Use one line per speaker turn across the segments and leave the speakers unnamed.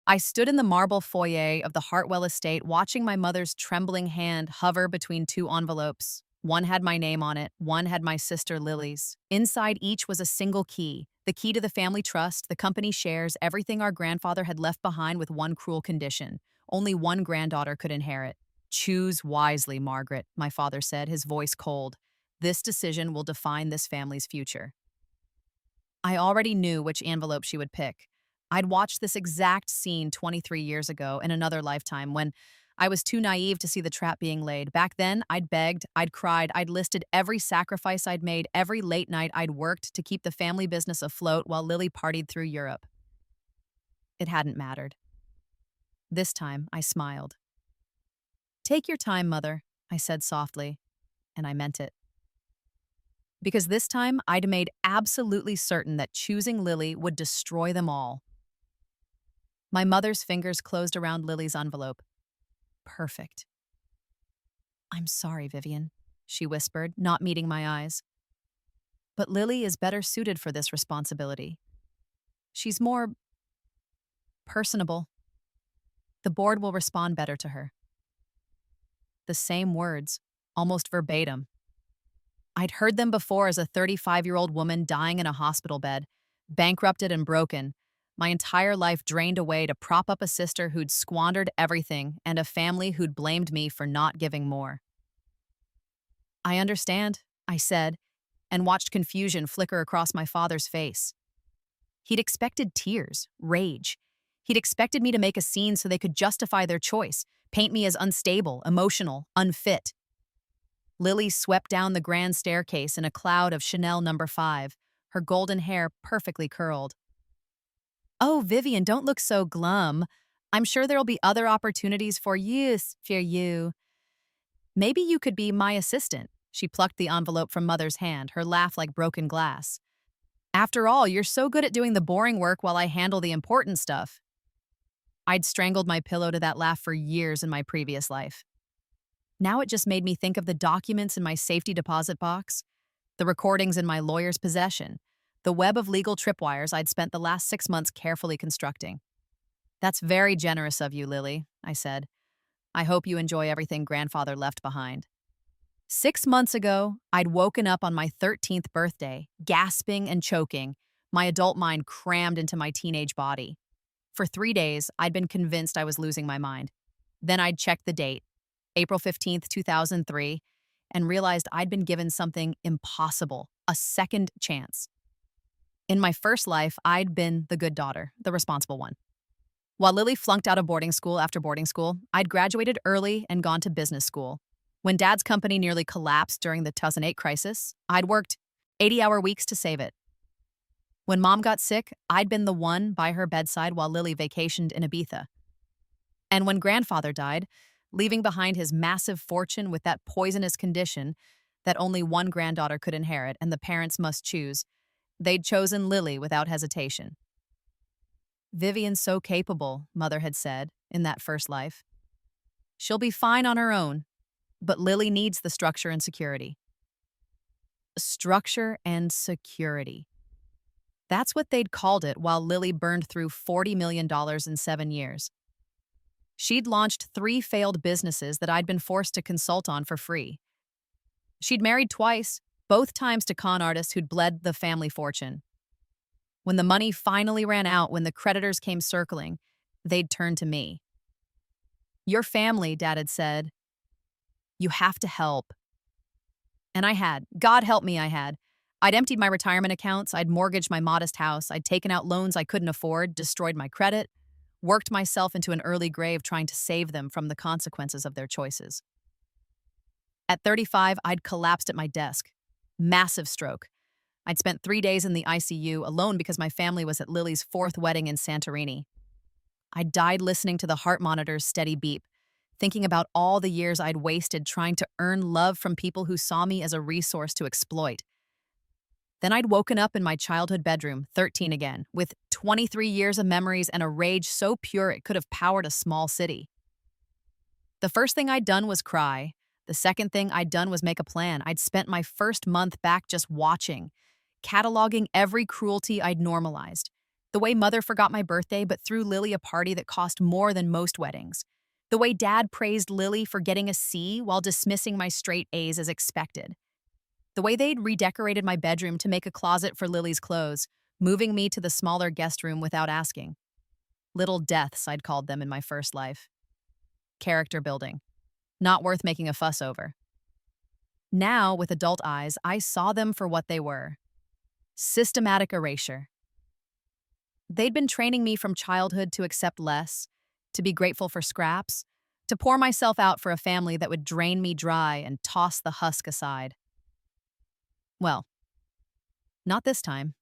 I stood in the marble foyer of the Hartwell estate watching my mother's trembling hand hover between two envelopes. One had my name on it, one had my sister Lily's. Inside each was a single key, the key to the family trust, the company shares, everything our grandfather had left behind with one cruel condition. Only one granddaughter could inherit. Choose wisely, Margaret, my father said, his voice cold. This decision will define this family's future. I already knew which envelope she would pick. I'd watched this exact scene 23 years ago in another lifetime when I was too naive to see the trap being laid. Back then, I'd begged, I'd cried, I'd listed every sacrifice I'd made, every late night I'd worked to keep the family business afloat while Lily partied through Europe. It hadn't mattered. This time, I smiled. Take your time, Mother, I said softly, and I meant it. Because this time, I'd made absolutely certain that choosing Lily would destroy them all. My mother's fingers closed around Lily's envelope. Perfect. I'm sorry, Vivian, she whispered, not meeting my eyes. But Lily is better suited for this responsibility. She's more personable. The board will respond better to her. The same words, almost verbatim. I'd heard them before as a 35-year-old woman dying in a hospital bed, bankrupted and broken, my entire life drained away to prop up a sister who'd squandered everything and a family who'd blamed me for not giving more. I understand, I said, and watched confusion flicker across my father's face. He'd expected tears, rage. He'd expected me to make a scene so they could justify their choice, paint me as unstable, emotional, unfit. Lily swept down the grand staircase in a cloud of Chanel No. 5, her golden hair perfectly curled. Oh, Vivian, don't look so glum. I'm sure there'll be other opportunities for you. Maybe you could be my assistant. She plucked the envelope from Mother's hand, her laugh like broken glass. After all, you're so good at doing the boring work while I handle the important stuff. I'd strangled my pillow to that laugh for years in my previous life. Now it just made me think of the documents in my safety deposit box, the recordings in my lawyer's possession, the web of legal tripwires I'd spent the last 6 months carefully constructing. That's very generous of you, Lily, I said. I hope you enjoy everything Grandfather left behind. 6 months ago, I'd woken up on my 13th birthday, gasping and choking, my adult mind crammed into my teenage body. For 3 days, I'd been convinced I was losing my mind. Then I'd checked the date, April 15th, 2003, and realized I'd been given something impossible, a second chance. In my first life, I'd been the good daughter, the responsible one. While Lily flunked out of boarding school after boarding school, I'd graduated early and gone to business school. When Dad's company nearly collapsed during the 2008 crisis, I'd worked 80-hour weeks to save it. When Mom got sick, I'd been the one by her bedside while Lily vacationed in Ibiza. And when Grandfather died, leaving behind his massive fortune with that poisonous condition that only one granddaughter could inherit and the parents must choose, they'd chosen Lily without hesitation. Vivian's so capable, Mother had said, in that first life. She'll be fine on her own, but Lily needs the structure and security. Structure and security. That's what they'd called it while Lily burned through $40 million in 7 years. She'd launched 3 failed businesses that I'd been forced to consult on for free. She'd married twice, both times to con artists who'd bled the family fortune. When the money finally ran out, when the creditors came circling, they'd turn to me. Your family, Dad had said, you have to help. And I had. God help me, I had. I'd emptied my retirement accounts, I'd mortgaged my modest house, I'd taken out loans I couldn't afford, destroyed my credit, worked myself into an early grave trying to save them from the consequences of their choices. At 35, I'd collapsed at my desk. Massive stroke. I'd spent 3 days in the ICU alone because my family was at Lily's 4th wedding in Santorini. I died listening to the heart monitor's steady beep, thinking about all the years I'd wasted trying to earn love from people who saw me as a resource to exploit. Then I'd woken up in my childhood bedroom, 13 again, with 23 years of memories and a rage so pure it could have powered a small city. The first thing I'd done was cry. The second thing I'd done was make a plan. I'd spent my first month back just watching, cataloging every cruelty I'd normalized, The way mother forgot my birthday but threw Lily a party that cost more than most weddings. The way dad praised Lily for getting a C while dismissing my straight A's as expected. The way they'd redecorated my bedroom to make a closet for Lily's clothes, moving me to the smaller guest room without asking. Little deaths, I'd called them in my first life. Character building. Not worth making a fuss over. Now, with adult eyes, I saw them for what they were. Systematic erasure. They'd been training me from childhood to accept less, to be grateful for scraps, to pour myself out for a family that would drain me dry and toss the husk aside. Well, not this time.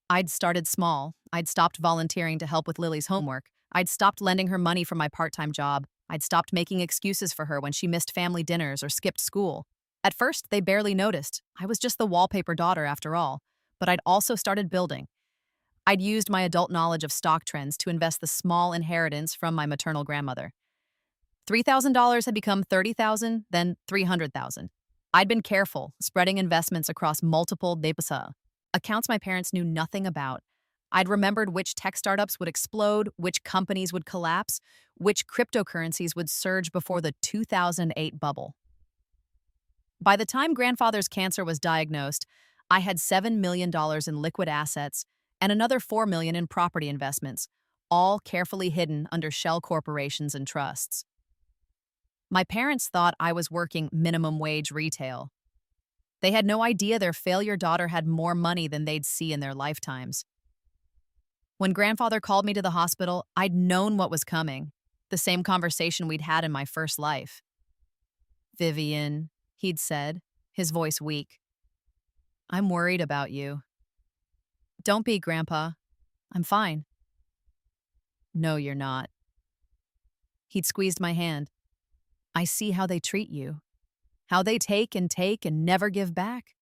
I'd started small. I'd stopped volunteering to help with Lily's homework. I'd stopped lending her money from my part-time job. I'd stopped making excuses for her when she missed family dinners or skipped school. At first, they barely noticed. I was just the wallpaper daughter after all. But I'd also started building. I'd used my adult knowledge of stock trends to invest the small inheritance from my maternal grandmother. $3,000 had become $30,000, then $300,000. I'd been careful, spreading investments across multiple dépôts, accounts my parents knew nothing about. I'd remembered which tech startups would explode, which companies would collapse, which cryptocurrencies would surge before the 2008 bubble. By the time grandfather's cancer was diagnosed, I had $7 million in liquid assets and another $4 million in property investments, all carefully hidden under shell corporations and trusts. My parents thought I was working minimum wage retail. They had no idea their failure daughter had more money than they'd see in their lifetimes. When grandfather called me to the hospital, I'd known what was coming, the same conversation we'd had in my first life. "Vivian," he'd said, his voice weak. "I'm worried about you." "Don't be, Grandpa. I'm fine." "No, you're not." He'd squeezed my hand. "I see how they treat you, how they take and never give back.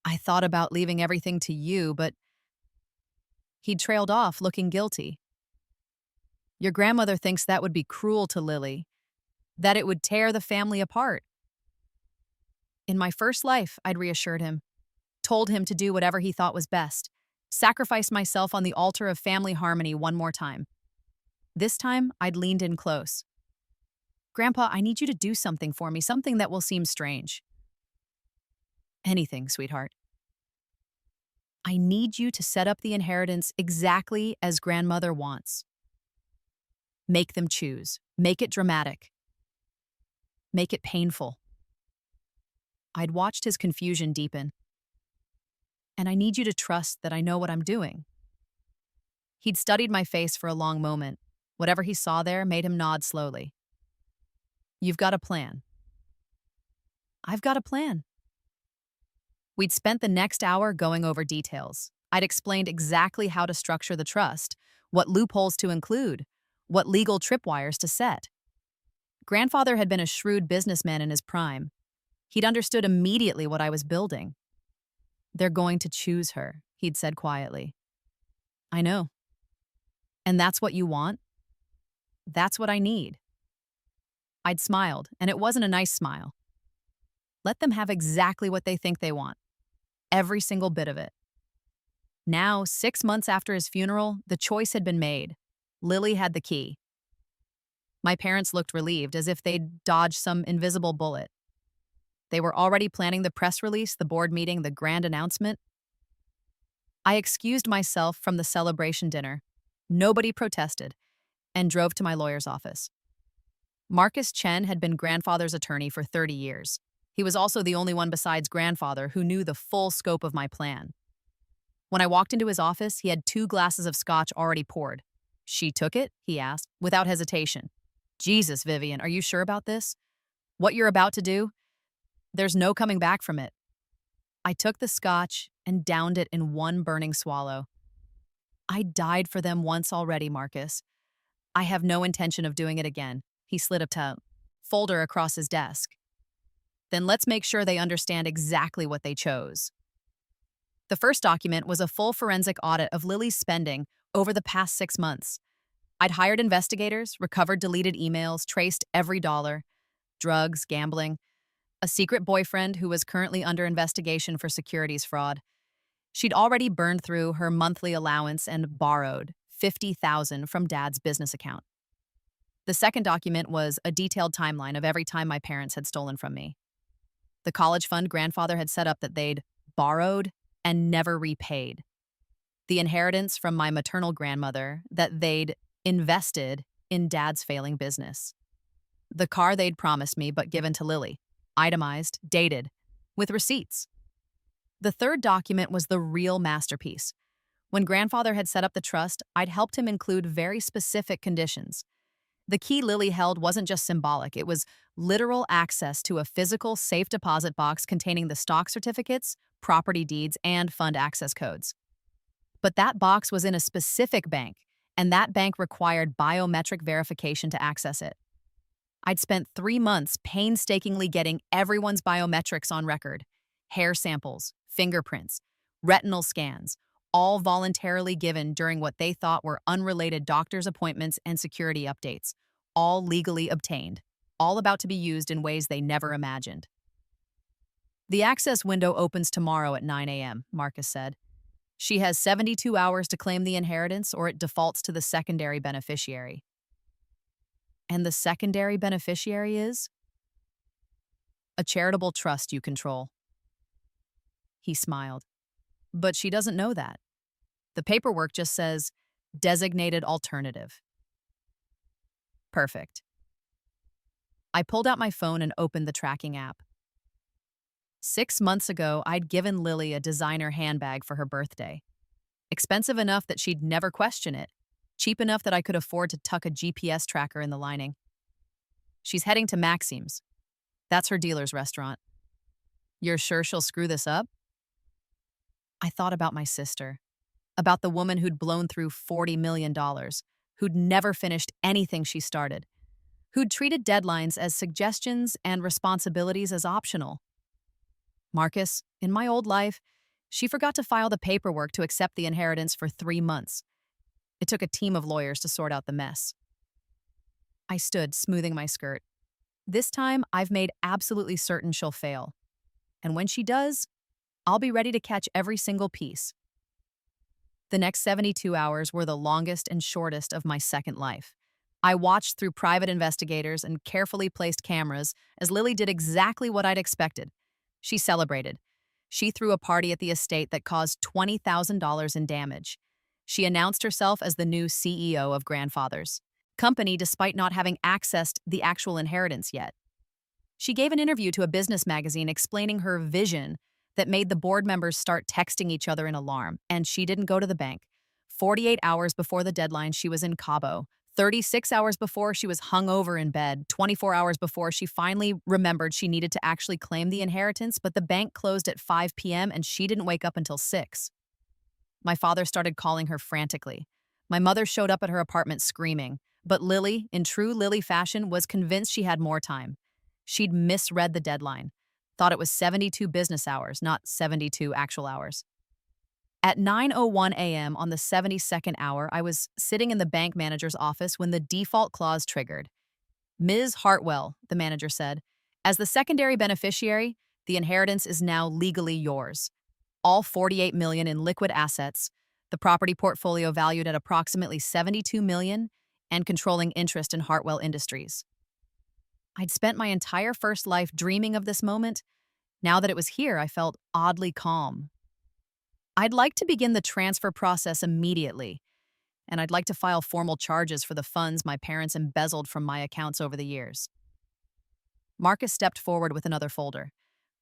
I thought about leaving everything to you, but..." He'd trailed off, looking guilty. "Your grandmother thinks that would be cruel to Lily, that it would tear the family apart." In my first life, I'd reassured him, told him to do whatever he thought was best, sacrifice myself on the altar of family harmony one more time. This time, I'd leaned in close. "Grandpa, I need you to do something for me, something that will seem strange." "Anything, sweetheart." "I need you to set up the inheritance exactly as grandmother wants. Make them choose. Make it dramatic. Make it painful." I'd watched his confusion deepen. "And I need you to trust that I know what I'm doing." He'd studied my face for a long moment. Whatever he saw there made him nod slowly. "You've got a plan." "I've got a plan." We'd spent the next hour going over details. I'd explained exactly how to structure the trust, what loopholes to include, what legal tripwires to set. Grandfather had been a shrewd businessman in his prime. He'd understood immediately what I was building. "They're going to choose her," he'd said quietly. "I know. And that's what you want? That's what I need." I'd smiled, and it wasn't a nice smile. Let them have exactly what they think they want. Every single bit of it. Now, 6 months after his funeral, the choice had been made. Lily had the key. My parents looked relieved, as if they'd dodged some invisible bullet. They were already planning the press release, the board meeting, the grand announcement. I excused myself from the celebration dinner. Nobody protested, and drove to my lawyer's office. Marcus Chen had been grandfather's attorney for 30 years. He was also the only one besides grandfather who knew the full scope of my plan. When I walked into his office, he had 2 glasses of scotch already poured. "She took it?" he asked, without hesitation. "Jesus, Vivian, are you sure about this? What you're about to do? There's no coming back from it." I took the scotch and downed it in one burning swallow. "I died for them once already, Marcus. I have no intention of doing it again." He slid a folder across his desk. "Then let's make sure they understand exactly what they chose." The first document was a full forensic audit of Lily's spending over the past 6 months. I'd hired investigators, recovered deleted emails, traced every dollar. Drugs, gambling, a secret boyfriend who was currently under investigation for securities fraud. She'd already burned through her monthly allowance and borrowed $50,000 from Dad's business account. The second document was a detailed timeline of every time my parents had stolen from me. The college fund grandfather had set up that they'd borrowed and never repaid. The inheritance from my maternal grandmother that they'd invested in Dad's failing business. The car they'd promised me but given to Lily, itemized, dated, with receipts. The third document was the real masterpiece. When grandfather had set up the trust, I'd helped him include very specific conditions. The key Lily held wasn't just symbolic, it was literal access to a physical safe deposit box containing the stock certificates, property deeds, and fund access codes. But that box was in a specific bank, and that bank required biometric verification to access it. I'd spent 3 months painstakingly getting everyone's biometrics on record: hair samples, fingerprints, retinal scans, all voluntarily given during what they thought were unrelated doctor's appointments and security updates, all legally obtained, all about to be used in ways they never imagined. The access window opens tomorrow at 9 a.m., Marcus said. She has 72 hours to claim the inheritance or it defaults to the secondary beneficiary. And the secondary beneficiary is? A charitable trust you control. He smiled. But she doesn't know that. The paperwork just says, designated alternative. Perfect. I pulled out my phone and opened the tracking app. 6 months ago, I'd given Lily a designer handbag for her birthday. Expensive enough that she'd never question it. Cheap enough that I could afford to tuck a GPS tracker in the lining. She's heading to Maxim's. That's her dealer's restaurant. You're sure she'll screw this up? I thought about my sister, about the woman who'd blown through $40 million, who'd never finished anything she started, who'd treated deadlines as suggestions and responsibilities as optional. Marcus, in my old life, she forgot to file the paperwork to accept the inheritance for 3 months. It took a team of lawyers to sort out the mess. I stood, smoothing my skirt. This time, I've made absolutely certain she'll fail. And when she does, I'll be ready to catch every single piece. The next 72 hours were the longest and shortest of my second life. I watched through private investigators and carefully placed cameras as Lily did exactly what I'd expected. She celebrated. She threw a party at the estate that caused $20,000 in damage. She announced herself as the new CEO of Grandfather's company despite not having accessed the actual inheritance yet. She gave an interview to a business magazine explaining her vision that made the board members start texting each other in alarm, and she didn't go to the bank. 48 hours before the deadline, she was in Cabo. 36 hours before, she was hungover in bed. 24 hours before, she finally remembered she needed to actually claim the inheritance, but the bank closed at 5 p.m. and she didn't wake up until 6. My father started calling her frantically. My mother showed up at her apartment screaming, but Lily, in true Lily fashion, was convinced she had more time. She'd misread the deadline, thought it was 72 business hours, not 72 actual hours. At 9:01 a.m. on the 72nd hour, I was sitting in the bank manager's office when the default clause triggered. Ms. Hartwell, the manager said, as the secondary beneficiary, the inheritance is now legally yours. All $48 million in liquid assets, the property portfolio valued at approximately $72 million, and controlling interest in Hartwell Industries. I'd spent my entire first life dreaming of this moment. Now that it was here, I felt oddly calm. I'd like to begin the transfer process immediately, and I'd like to file formal charges for the funds my parents embezzled from my accounts over the years. Marcus stepped forward with another folder.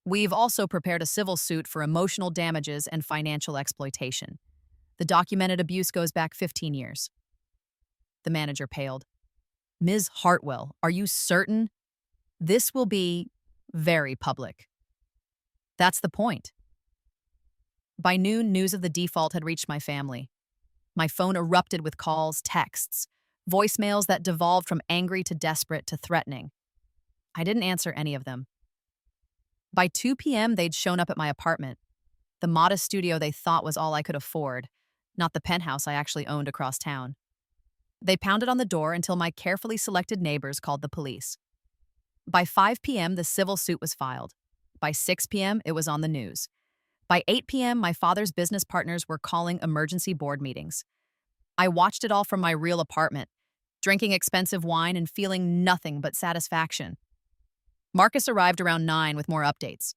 We've also prepared a civil suit for emotional damages and financial exploitation. The documented abuse goes back 15 years. The manager paled. Ms. Hartwell, are you certain? This will be very public. That's the point. By noon, news of the default had reached my family. My phone erupted with calls, texts, voicemails that devolved from angry to desperate to threatening. I didn't answer any of them. By 2 p.m., they'd shown up at my apartment, the modest studio they thought was all I could afford, not the penthouse I actually owned across town. They pounded on the door until my carefully selected neighbors called the police. By 5 p.m., the civil suit was filed. By 6 p.m., it was on the news. By 8 p.m., my father's business partners were calling emergency board meetings. I watched it all from my real apartment, drinking expensive wine and feeling nothing but satisfaction. Marcus arrived around 9 with more updates.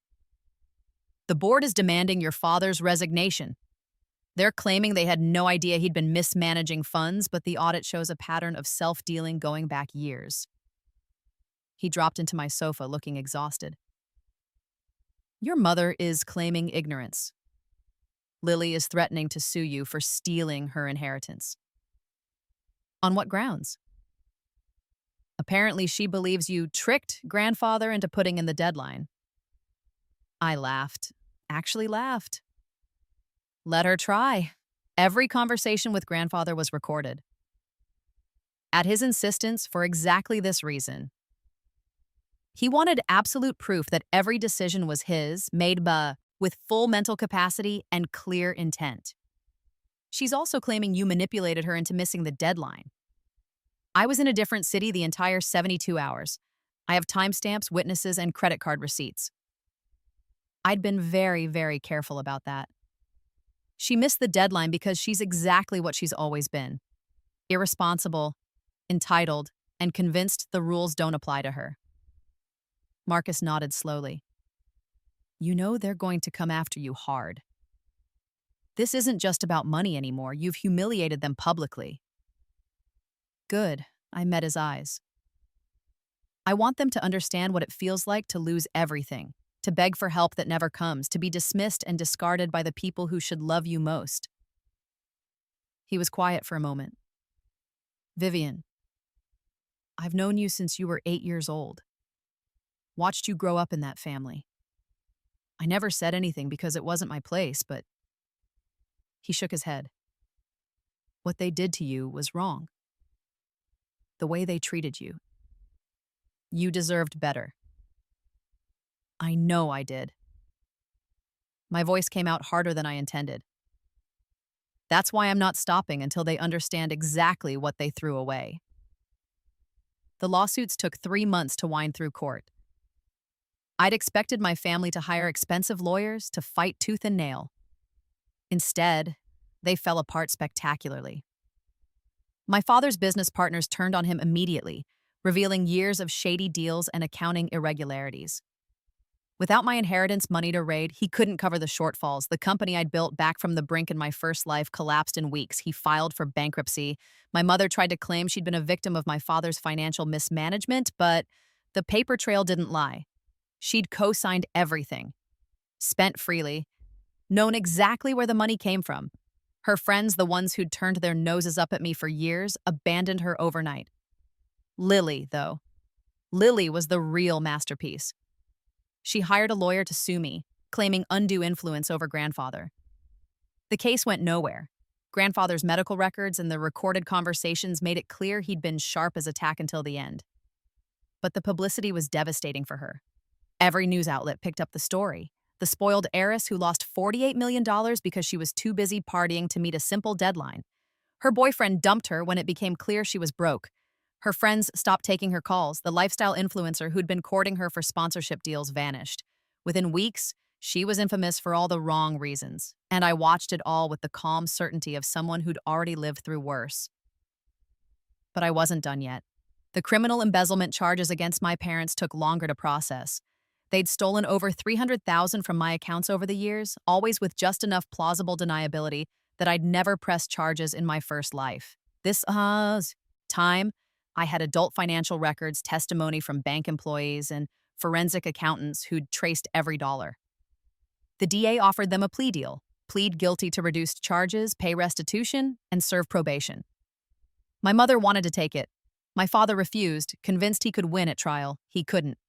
The board is demanding your father's resignation. They're claiming they had no idea he'd been mismanaging funds, but the audit shows a pattern of self-dealing going back years. He dropped into my sofa looking exhausted. Your mother is claiming ignorance. Lily is threatening to sue you for stealing her inheritance. On what grounds? Apparently, she believes you tricked grandfather into putting in the deadline. I laughed. Actually laughed. Let her try. Every conversation with grandfather was recorded. At his insistence, for exactly this reason. He wanted absolute proof that every decision was his, made with full mental capacity and clear intent. She's also claiming you manipulated her into missing the deadline. I was in a different city the entire 72 hours. I have timestamps, witnesses, and credit card receipts. I'd been very, very careful about that. She missed the deadline because she's exactly what she's always been. Irresponsible, entitled, and convinced the rules don't apply to her. Marcus nodded slowly. You know they're going to come after you hard. This isn't just about money anymore. You've humiliated them publicly. Good. I met his eyes. I want them to understand what it feels like to lose everything, to beg for help that never comes, to be dismissed and discarded by the people who should love you most. He was quiet for a moment. Vivian, I've known you since you were 8 years old. Watched you grow up in that family. I never said anything because it wasn't my place, but he shook his head. What they did to you was wrong. The way they treated you. You deserved better. I know I did. My voice came out harder than I intended. That's why I'm not stopping until they understand exactly what they threw away. The lawsuits took 3 months to wind through court. I'd expected my family to hire expensive lawyers to fight tooth and nail. Instead, they fell apart spectacularly. My father's business partners turned on him immediately, revealing years of shady deals and accounting irregularities. Without my inheritance money to raid, he couldn't cover the shortfalls. The company I'd built back from the brink in my first life collapsed in weeks. He filed for bankruptcy. My mother tried to claim she'd been a victim of my father's financial mismanagement, but the paper trail didn't lie. She'd co-signed everything, spent freely, known exactly where the money came from. Her friends, the ones who'd turned their noses up at me for years, abandoned her overnight. Lily, though. Lily was the real masterpiece. She hired a lawyer to sue me, claiming undue influence over grandfather. The case went nowhere. Grandfather's medical records and the recorded conversations made it clear he'd been sharp as a tack until the end. But the publicity was devastating for her. Every news outlet picked up the story. The spoiled heiress who lost $48 million because she was too busy partying to meet a simple deadline. Her boyfriend dumped her when it became clear she was broke. Her friends stopped taking her calls. The lifestyle influencer who'd been courting her for sponsorship deals vanished. Within weeks, she was infamous for all the wrong reasons, and I watched it all with the calm certainty of someone who'd already lived through worse. But I wasn't done yet. The criminal embezzlement charges against my parents took longer to process. They'd stolen over $300,000 from my accounts over the years, always with just enough plausible deniability that I'd never pressed charges in my first life. This time, I had adult financial records, testimony from bank employees, and forensic accountants who'd traced every dollar. The DA offered them a plea deal: plead guilty to reduced charges, pay restitution, and serve probation. My mother wanted to take it. My father refused, convinced he could win at trial. He couldn't.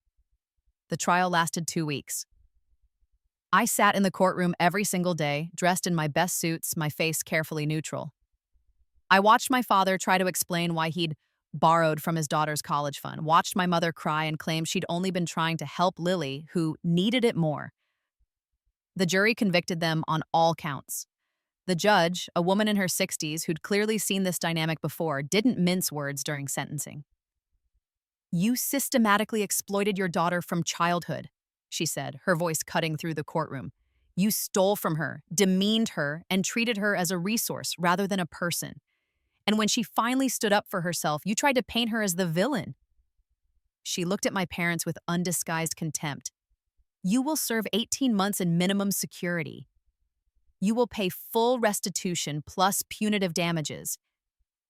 The trial lasted 2 weeks. I sat in the courtroom every single day, dressed in my best suits, my face carefully neutral. I watched my father try to explain why he'd borrowed from his daughter's college fund, watched my mother cry and claim she'd only been trying to help Lily, who needed it more. The jury convicted them on all counts. The judge, a woman in her 60s who'd clearly seen this dynamic before, didn't mince words during sentencing. You systematically exploited your daughter from childhood, she said, her voice cutting through the courtroom. You stole from her, demeaned her, and treated her as a resource rather than a person. And when she finally stood up for herself, you tried to paint her as the villain. She looked at my parents with undisguised contempt. You will serve 18 months in minimum security. You will pay full restitution plus punitive damages,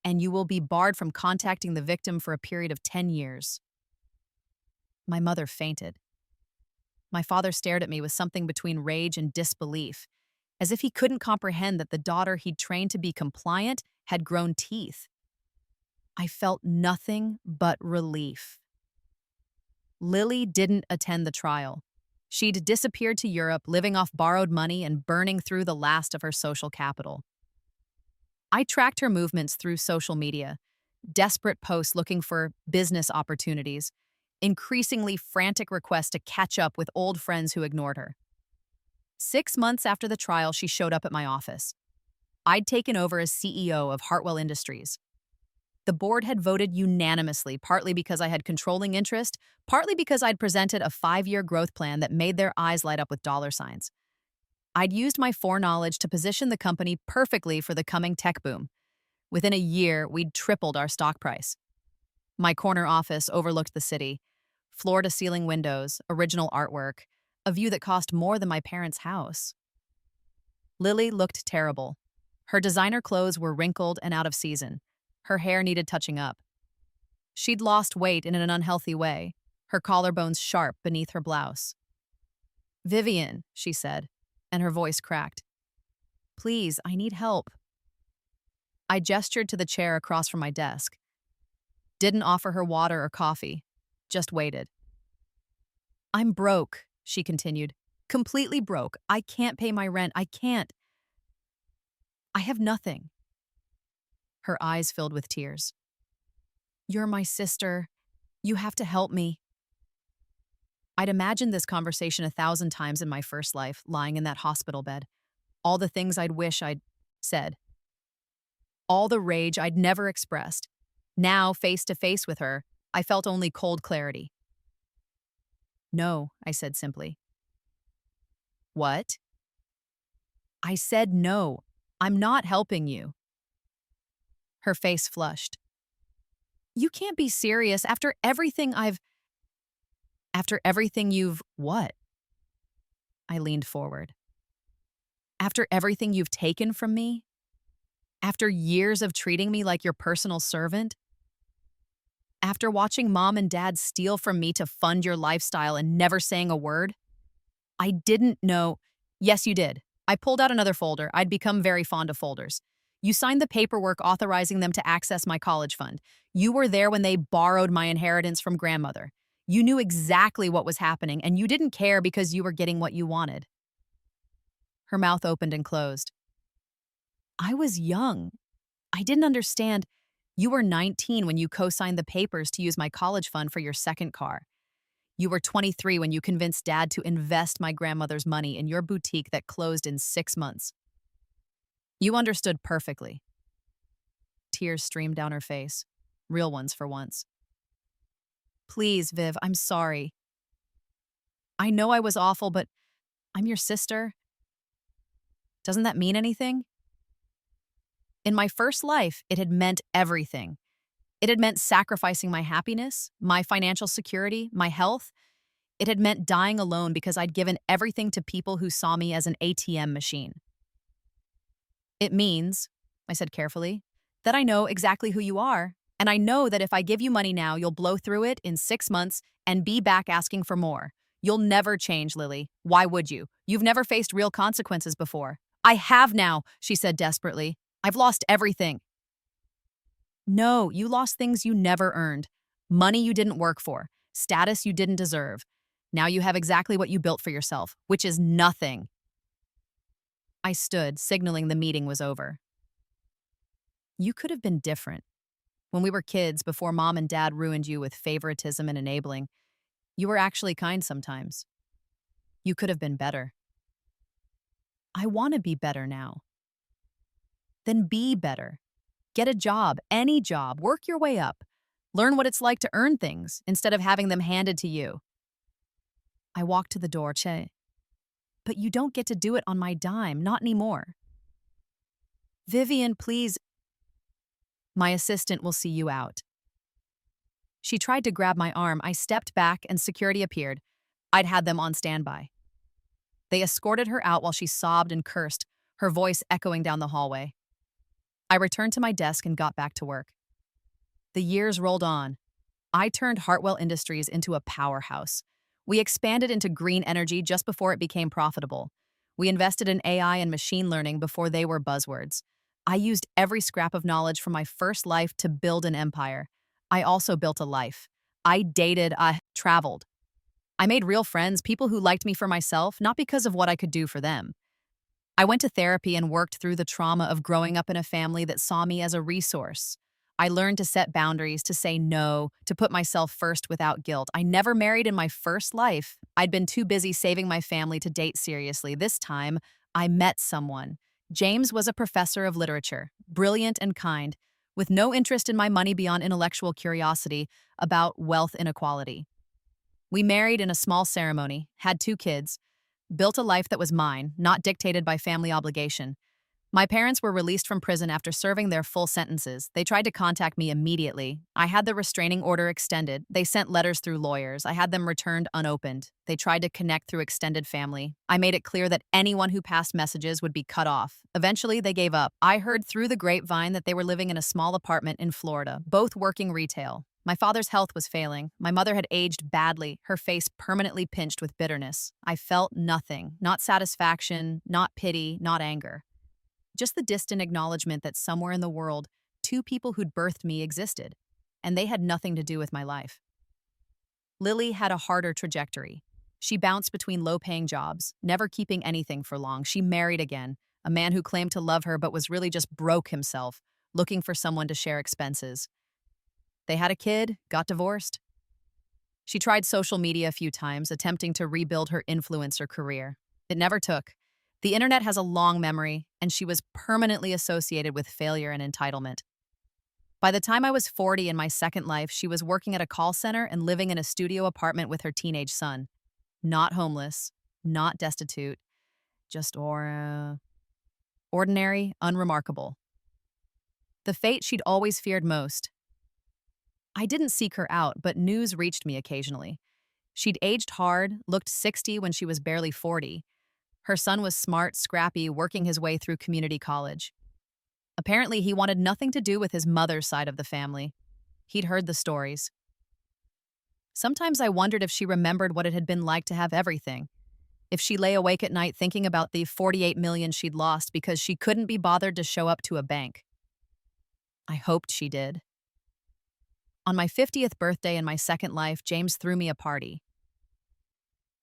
and you will be barred from contacting the victim for a period of 10 years. My mother fainted. My father stared at me with something between rage and disbelief, as if he couldn't comprehend that the daughter he'd trained to be compliant had grown teeth. I felt nothing but relief. Lily didn't attend the trial. She'd disappeared to Europe, living off borrowed money and burning through the last of her social capital. I tracked her movements through social media, desperate posts looking for business opportunities, increasingly frantic requests to catch up with old friends who ignored her. 6 months after the trial, she showed up at my office. I'd taken over as CEO of Hartwell Industries. The board had voted unanimously, partly because I had controlling interest, partly because I'd presented a 5-year growth plan that made their eyes light up with dollar signs. I'd used my foreknowledge to position the company perfectly for the coming tech boom. Within a year, we'd tripled our stock price. My corner office overlooked the city. Floor-to-ceiling windows, original artwork, a view that cost more than my parents' house. Lily looked terrible. Her designer clothes were wrinkled and out of season. Her hair needed touching up. She'd lost weight in an unhealthy way, her collarbones sharp beneath her blouse. "Vivian," she said, and her voice cracked. "Please, I need help." I gestured to the chair across from my desk. Didn't offer her water or coffee, just waited. "I'm broke," she continued. "Completely broke. I can't pay my rent. I can't. I have nothing." Her eyes filled with tears. "You're my sister. You have to help me." I'd imagined this conversation 1,000 times in my first life, lying in that hospital bed. All the things I'd wish I'd said. All the rage I'd never expressed. Now, face to face with her, I felt only cold clarity. "No," I said simply. "What?" "I said no. I'm not helping you." Her face flushed. "You can't be serious after everything you've what?" I leaned forward. "After everything you've taken from me? After years of treating me like your personal servant? After watching Mom and Dad steal from me to fund your lifestyle and never saying a word? I didn't know." "Yes, you did." I pulled out another folder. I'd become very fond of folders. "You signed the paperwork authorizing them to access my college fund. You were there when they borrowed my inheritance from grandmother. You knew exactly what was happening, and you didn't care because you were getting what you wanted." Her mouth opened and closed. "I was young. I didn't understand. You were 19 when you co-signed the papers to use my college fund for your second car. You were 23 when you convinced Dad to invest my grandmother's money in your boutique that closed in 6 months. You understood perfectly." Tears streamed down her face, real ones for once. "Please, Viv, I'm sorry. I know I was awful, but I'm your sister. Doesn't that mean anything?" In my first life, it had meant everything. It had meant sacrificing my happiness, my financial security, my health. It had meant dying alone because I'd given everything to people who saw me as an ATM machine. "It means," I said carefully, "that I know exactly who you are, and I know that if I give you money now, you'll blow through it in 6 months and be back asking for more. You'll never change, Lily. Why would you? You've never faced real consequences before." "I have now," she said desperately. "I've lost everything." "No, you lost things you never earned. Money you didn't work for. Status you didn't deserve. Now you have exactly what you built for yourself, which is nothing." I stood, signaling the meeting was over. "You could have been different. When we were kids, before Mom and Dad ruined you with favoritism and enabling, you were actually kind sometimes. You could have been better." "I want to be better now." "Then be better. Get a job, any job, work your way up. Learn what it's like to earn things instead of having them handed to you." I walked to the door. But you don't get to do it on my dime, not anymore. Vivian, please. My assistant will see you out. She tried to grab my arm. I stepped back and security appeared. I'd had them on standby. They escorted her out while she sobbed and cursed, her voice echoing down the hallway. I returned to my desk and got back to work. The years rolled on. I turned Hartwell Industries into a powerhouse. We expanded into green energy just before it became profitable. We invested in AI and machine learning before they were buzzwords. I used every scrap of knowledge from my first life to build an empire. I also built a life. I dated, I traveled. I made real friends, people who liked me for myself, not because of what I could do for them. I went to therapy and worked through the trauma of growing up in a family that saw me as a resource. I learned to set boundaries, to say no, to put myself first without guilt. I never married in my first life. I'd been too busy saving my family to date seriously. This time, I met someone. James was a professor of literature, brilliant and kind, with no interest in my money beyond intellectual curiosity about wealth inequality. We married in a small ceremony, had 2 kids, built a life that was mine, not dictated by family obligation. My parents were released from prison after serving their full sentences. They tried to contact me immediately. I had the restraining order extended. They sent letters through lawyers. I had them returned unopened. They tried to connect through extended family. I made it clear that anyone who passed messages would be cut off. Eventually, they gave up. I heard through the grapevine that they were living in a small apartment in Florida, both working retail. My father's health was failing. My mother had aged badly, her face permanently pinched with bitterness. I felt nothing, not satisfaction, not pity, not anger. Just the distant acknowledgement that somewhere in the world, 2 people who'd birthed me existed, and they had nothing to do with my life. Lily had a harder trajectory. She bounced between low-paying jobs, never keeping anything for long. She married again, a man who claimed to love her but was really just broke himself, looking for someone to share expenses. They had a kid, got divorced. She tried social media a few times, attempting to rebuild her influencer career. It never took. The internet has a long memory, and she was permanently associated with failure and entitlement. By the time I was 40 in my second life, she was working at a call center and living in a studio apartment with her teenage son. Not homeless, not destitute, just ordinary, unremarkable. The fate she'd always feared most. I didn't seek her out, but news reached me occasionally. She'd aged hard, looked 60 when she was barely 40. Her son was smart, scrappy, working his way through community college. Apparently, he wanted nothing to do with his mother's side of the family. He'd heard the stories. Sometimes I wondered if she remembered what it had been like to have everything. If she lay awake at night thinking about the $48 million she'd lost because she couldn't be bothered to show up to a bank. I hoped she did. On my 50th birthday in my second life, James threw me a party.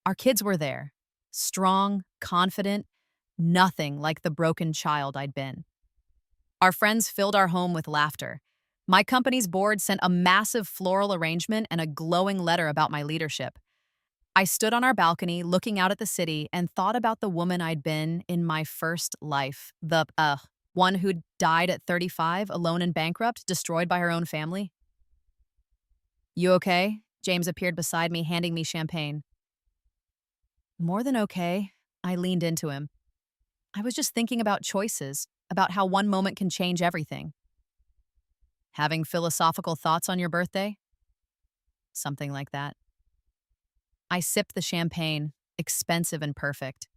Our kids were there. Strong, confident, nothing like the broken child I'd been. Our friends filled our home with laughter. My company's board sent a massive floral arrangement and a glowing letter about my leadership. I stood on our balcony, looking out at the city, and thought about the woman I'd been in my first life, the one who'd died at 35, alone and bankrupt, destroyed by her own family. "You okay?" James appeared beside me, handing me champagne. "More than okay." I leaned into him. I was just thinking about choices, about how one moment can change everything. "Having philosophical thoughts on your birthday?" Something like that. I sipped the champagne, expensive and perfect.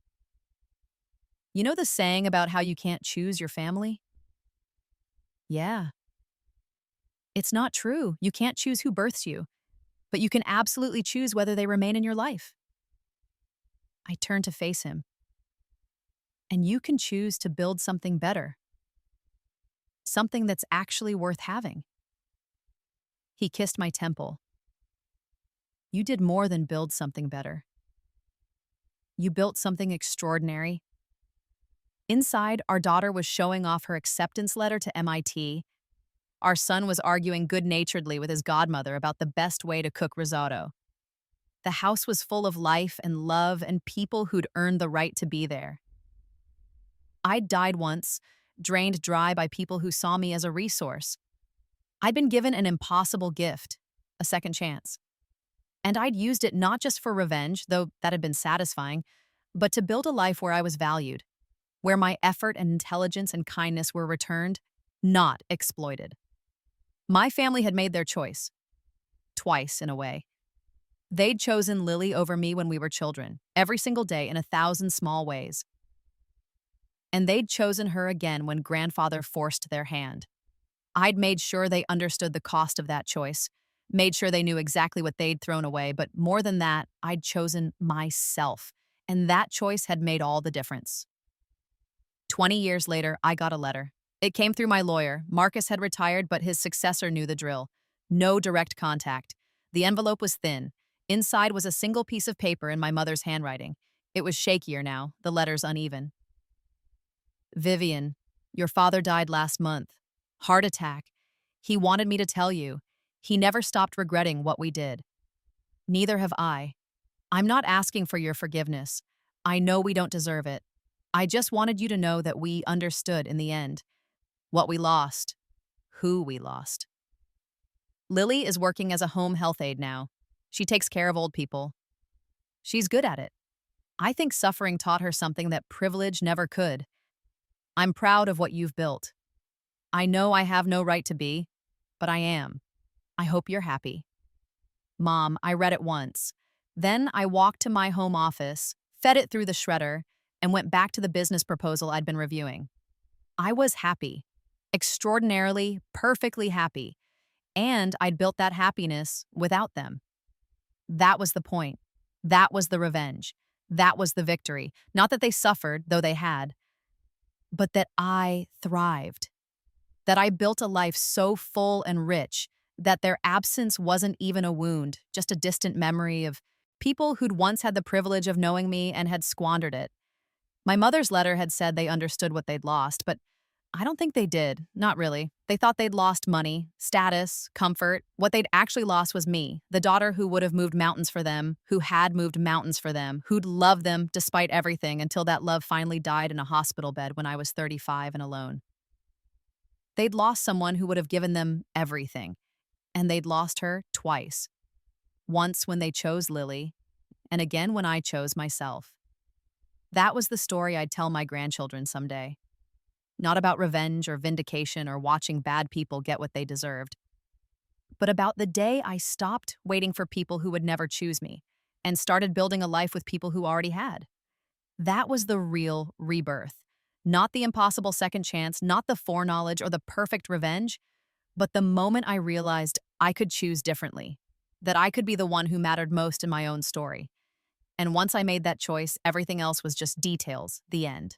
"You know the saying about how you can't choose your family?" "Yeah." "It's not true. You can't choose who births you, but you can absolutely choose whether they remain in your life." I turned to face him. "And you can choose to build something better. Something that's actually worth having." He kissed my temple. "You did more than build something better. You built something extraordinary." Inside, our daughter was showing off her acceptance letter to MIT. Our son was arguing good-naturedly with his godmother about the best way to cook risotto. The house was full of life and love and people who'd earned the right to be there. I'd died once, drained dry by people who saw me as a resource. I'd been given an impossible gift, a second chance. And I'd used it not just for revenge, though that had been satisfying, but to build a life where I was valued, where my effort and intelligence and kindness were returned, not exploited. My family had made their choice, twice in a way. They'd chosen Lily over me when we were children, every single day in 1,000 small ways. And they'd chosen her again when grandfather forced their hand. I'd made sure they understood the cost of that choice, made sure they knew exactly what they'd thrown away, but more than that, I'd chosen myself, and that choice had made all the difference. 20 years later, I got a letter. It came through my lawyer. Marcus had retired, but his successor knew the drill. No direct contact. The envelope was thin. Inside was a single piece of paper in my mother's handwriting. It was shakier now, the letters uneven. Vivian, your father died last month. Heart attack. He wanted me to tell you. He never stopped regretting what we did. Neither have I. I'm not asking for your forgiveness. I know we don't deserve it. I just wanted you to know that we understood in the end. What we lost. Who we lost. Lily is working as a home health aide now. She takes care of old people. She's good at it. I think suffering taught her something that privilege never could. I'm proud of what you've built. I know I have no right to be, but I am. I hope you're happy. Mom, I read it once. Then I walked to my home office, fed it through the shredder, and went back to the business proposal I'd been reviewing. I was happy. Extraordinarily, perfectly happy. And I'd built that happiness without them. That was the point. That was the revenge. That was the victory. Not that they suffered, though they had, but that I thrived. That I built a life so full and rich that their absence wasn't even a wound, just a distant memory of people who'd once had the privilege of knowing me and had squandered it. My mother's letter had said they understood what they'd lost, but I don't think they did. Not really. They thought they'd lost money, status, comfort. What they'd actually lost was me, the daughter who would have moved mountains for them, who had moved mountains for them, who'd loved them despite everything until that love finally died in a hospital bed when I was 35 and alone. They'd lost someone who would have given them everything, and they'd lost her twice. Once when they chose Lily, and again when I chose myself. That was the story I'd tell my grandchildren someday. Not about revenge or vindication or watching bad people get what they deserved, but about the day I stopped waiting for people who would never choose me and started building a life with people who already had. That was the real rebirth. Not the impossible second chance, not the foreknowledge or the perfect revenge, but the moment I realized I could choose differently, that I could be the one who mattered most in my own story. And once I made that choice, everything else was just details, the end.